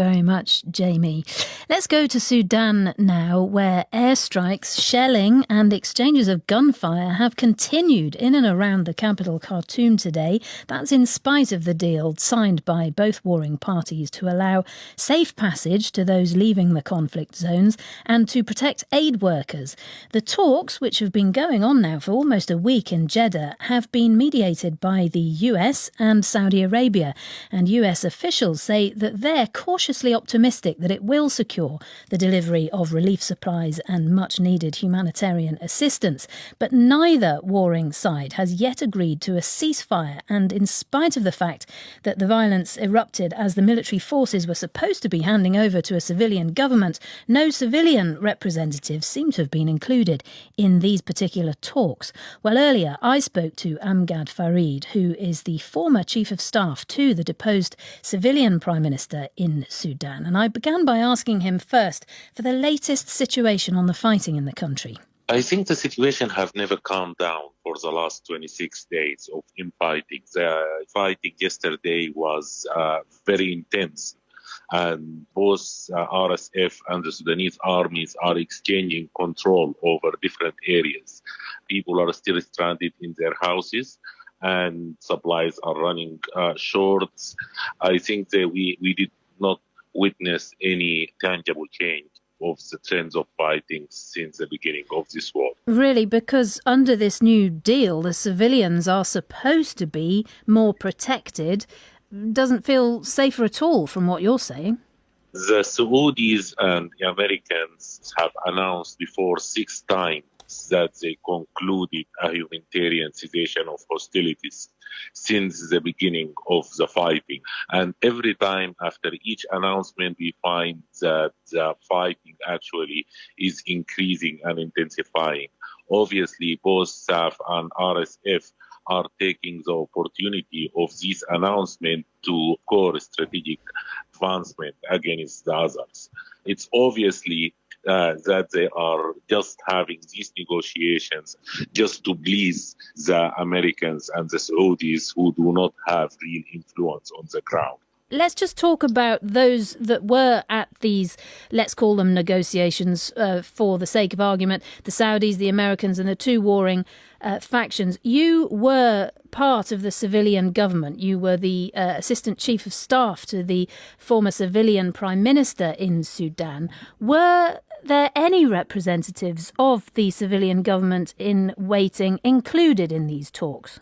Very much, Jamie. Let's go to Sudan now, where airstrikes, shelling and exchanges of gunfire have continued in and around the capital Khartoum today. That's in spite of the deal signed by both warring parties to allow safe passage to those leaving the conflict zones and to protect aid workers. The talks, which have been going on now for almost a week in Jeddah, have been mediated by the US and Saudi Arabia, and US officials say that they're cautiously optimistic that it will secure the delivery of relief supplies and much-needed humanitarian assistance. But neither warring side has yet agreed to a ceasefire, and in spite of the fact that the violence erupted as the military forces were supposed to be handing over to a civilian government, no civilian representatives seem to have been included in these particular talks. Well, earlier I spoke to Amgad Farid, who is the former chief of staff to the deposed civilian prime minister in Sudan, and I began by asking him first for the latest situation on the fighting in the country. I think the situation have never calmed down for the last 26 days of infighting. The fighting yesterday was very intense, and both RSF and the Sudanese armies are exchanging control over different areas. People are still stranded in their houses, and supplies are running short. I think that we did not witness any tangible change of the trends of fighting since the beginning of this war. Really, because under this new deal, the civilians are supposed to be more protected. Doesn't feel safer at all from what you're saying. The Saudis and the Americans have announced before 6 times that they concluded a humanitarian cessation of hostilities since the beginning of the fighting. And every time after each announcement, we find that the fighting actually is increasing and intensifying. Obviously, both SAF and RSF are taking the opportunity of this announcement to score strategic advancement against the others. It's obviously that they are just having these negotiations just to please the Americans and the Saudis, who do not have real influence on the ground. Let's just talk about those that were at these, let's call them negotiations for the sake of argument, the Saudis, the Americans and the two warring factions. You were part of the civilian government. You were the assistant chief of staff to the former civilian prime minister in Sudan. Were there any representatives of the civilian government in waiting included in these talks?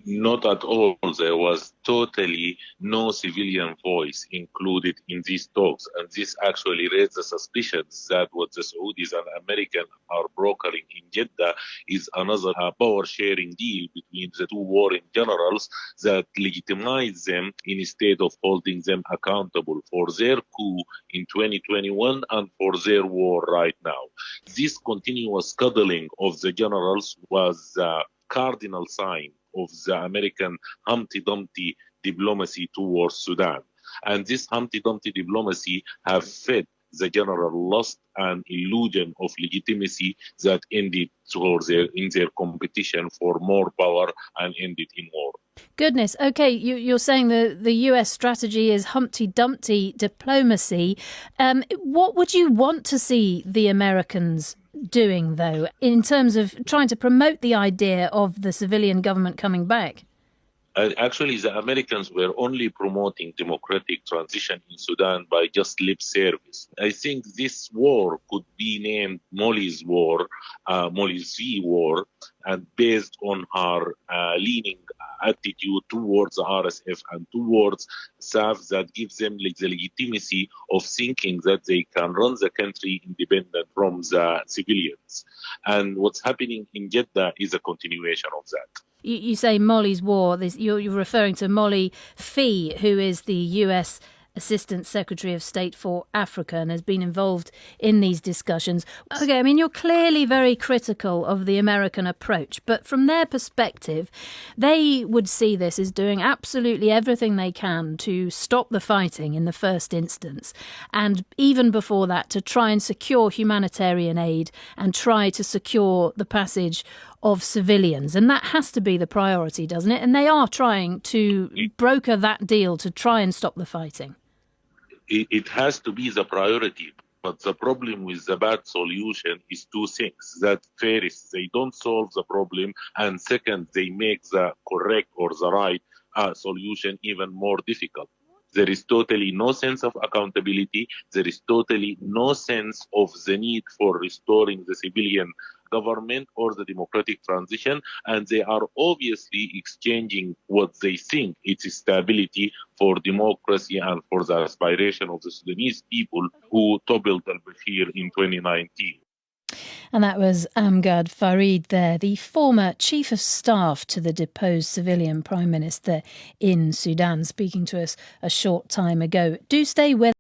Not at all. There was totally no civilian voice included in these talks. And this actually raised the suspicions that what the Saudis and Americans are brokering in Jeddah is another power-sharing deal between the two warring generals that legitimize them instead of holding them accountable for their coup in 2021 and for their war right now. This continuous cuddling of the generals was a cardinal sign of the American Humpty Dumpty diplomacy towards Sudan. And this Humpty Dumpty diplomacy have fed the general lust and illusion of legitimacy that ended in their competition for more power and ended in war. Goodness. OK, you're saying the US strategy is Humpty Dumpty diplomacy. What would you want to see the Americans doing, though, in terms of trying to promote the idea of the civilian government coming back? Actually, the Americans were only promoting democratic transition in Sudan by just lip service. I think this war could be named Molly's War, Molly's V War, and based on her leaning attitude towards the RSF and towards SAF that gives them the legitimacy of thinking that they can run the country independent from the civilians. And what's happening in Jeddah is a continuation of that. You say Molly's War. You're referring to Molly Phee, who is the US Assistant Secretary of State for Africa and has been involved in these discussions. OK, I mean, you're clearly very critical of the American approach, but from their perspective, they would see this as doing absolutely everything they can to stop the fighting in the first instance. And even before that, to try and secure humanitarian aid and try to secure the passage of civilians. And that has to be the priority, doesn't it? And they are trying to broker that deal to try and stop the fighting. it has to be the priority. But the problem with the bad solution is two things. That first, they don't solve the problem, and second, they make the correct or the right solution even more difficult. There is totally no sense of accountability. There is totally no sense of the need for restoring the civilian government or the democratic transition, and they are obviously exchanging what they think is stability for democracy and for the aspiration of the Sudanese people who toppled al-Bashir in 2019. And that was Amgad Farid there, the former chief of staff to the deposed civilian prime minister in Sudan, speaking to us a short time ago. Do stay with